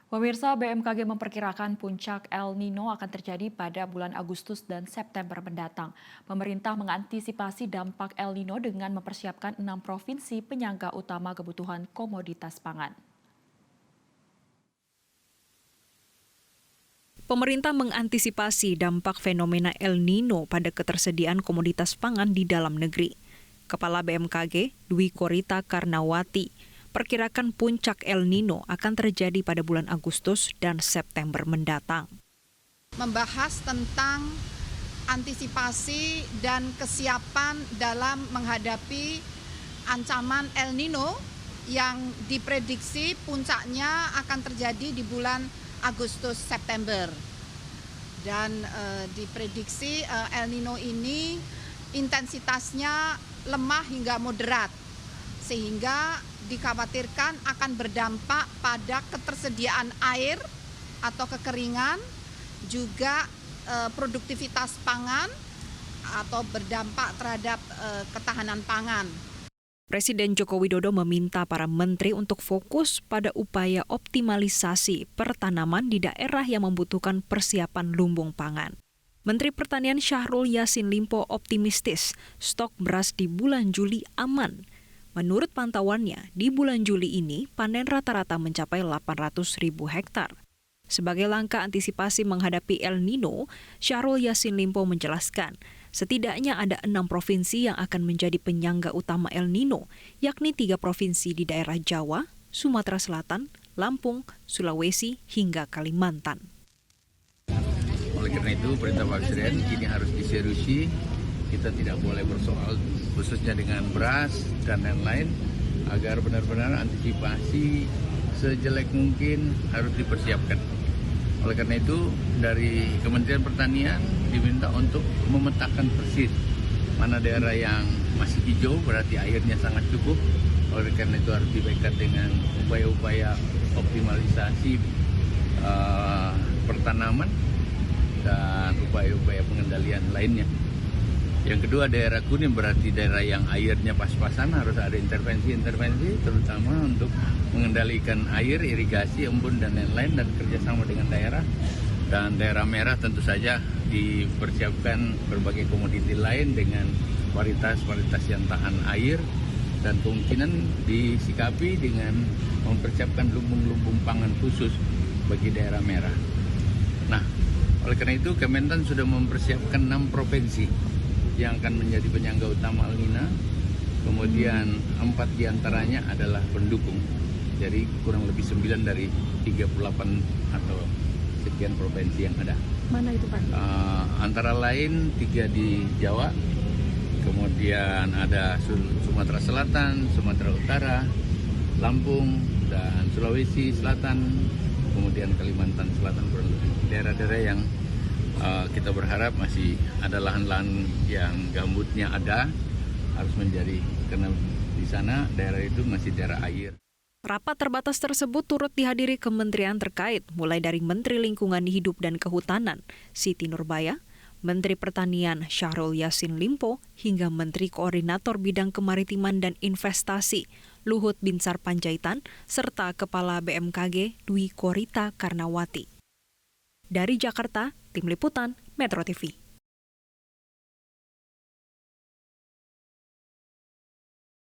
Pemirsa, BMKG memperkirakan puncak El Nino akan terjadi pada bulan Agustus dan September mendatang. Pemerintah mengantisipasi dampak El Nino dengan mempersiapkan 6 provinsi penyangga utama kebutuhan komoditas pangan. Pemerintah mengantisipasi dampak fenomena El Nino pada ketersediaan komoditas pangan di dalam negeri. Kepala BMKG, Dwi Korita Karnawati, perkirakan puncak El Nino akan terjadi pada bulan Agustus dan September mendatang. Membahas tentang antisipasi dan kesiapan dalam menghadapi ancaman El Nino yang diprediksi puncaknya akan terjadi di bulan Agustus September. Dan diprediksi El Nino ini intensitasnya lemah hingga moderat, sehingga dikhawatirkan akan berdampak pada ketersediaan air atau kekeringan, juga produktivitas pangan atau berdampak terhadap ketahanan pangan. Presiden Joko Widodo meminta para menteri untuk fokus pada upaya optimalisasi pertanaman di daerah yang membutuhkan persiapan lumbung pangan. Menteri Pertanian Syahrul Yassin Limpo optimistis stok beras di bulan Juli aman. Menurut pantauannya, di bulan Juli ini panen rata-rata mencapai 800.000 hektar. Sebagai langkah antisipasi menghadapi El Nino, Syahrul Yassin Limpo menjelaskan, setidaknya ada 6 provinsi yang akan menjadi penyangga utama El Nino, yakni 3 provinsi di daerah Jawa, Sumatera Selatan, Lampung, Sulawesi, hingga Kalimantan. Oleh karena itu, perintah Pak Presiden ini harus diseriusi. Kita tidak boleh bersoal khususnya dengan beras dan lain-lain, agar benar-benar antisipasi sejelek mungkin harus dipersiapkan. Oleh karena itu, dari Kementerian Pertanian diminta untuk memetakan persis mana daerah yang masih hijau, berarti airnya sangat cukup. Oleh karena itu harus dibaikat dengan upaya-upaya optimalisasi pertanaman dan upaya-upaya pengendalian lainnya. Yang kedua, daerah kuning berarti daerah yang airnya pas-pasan, harus ada intervensi terutama untuk mengendalikan air, irigasi, embun dan lain-lain, dan kerjasama dengan daerah. Dan daerah merah tentu saja dipersiapkan berbagai komoditi lain dengan varietas-varietas yang tahan air, dan kemungkinan disikapi dengan mempersiapkan lumbung-lumbung pangan khusus bagi daerah merah. Nah, oleh karena itu Kementan sudah mempersiapkan 6 provinsi yang akan menjadi penyangga utama El Nino. Kemudian 4 diantaranya adalah pendukung. Jadi kurang lebih 9 dari 38 atau sekian provinsi yang ada. Mana itu, Pak? Antara lain 3 di Jawa, kemudian ada Sumatera Selatan, Sumatera Utara, Lampung, dan Sulawesi Selatan, kemudian Kalimantan Selatan, kurang lebih daerah-daerah yang kita berharap masih ada lahan-lahan yang gambutnya ada, harus menjadi, karena di sana daerah itu masih daerah air. Rapat terbatas tersebut turut dihadiri kementerian terkait, mulai dari Menteri Lingkungan Hidup dan Kehutanan, Siti Nurbaya, Menteri Pertanian Syahrul Yassin Limpo, hingga Menteri Koordinator Bidang Kemaritiman dan Investasi, Luhut Binsar Panjaitan, serta Kepala BMKG Dwi Korita Karnawati. Dari Jakarta, Tim Liputan, Metro TV.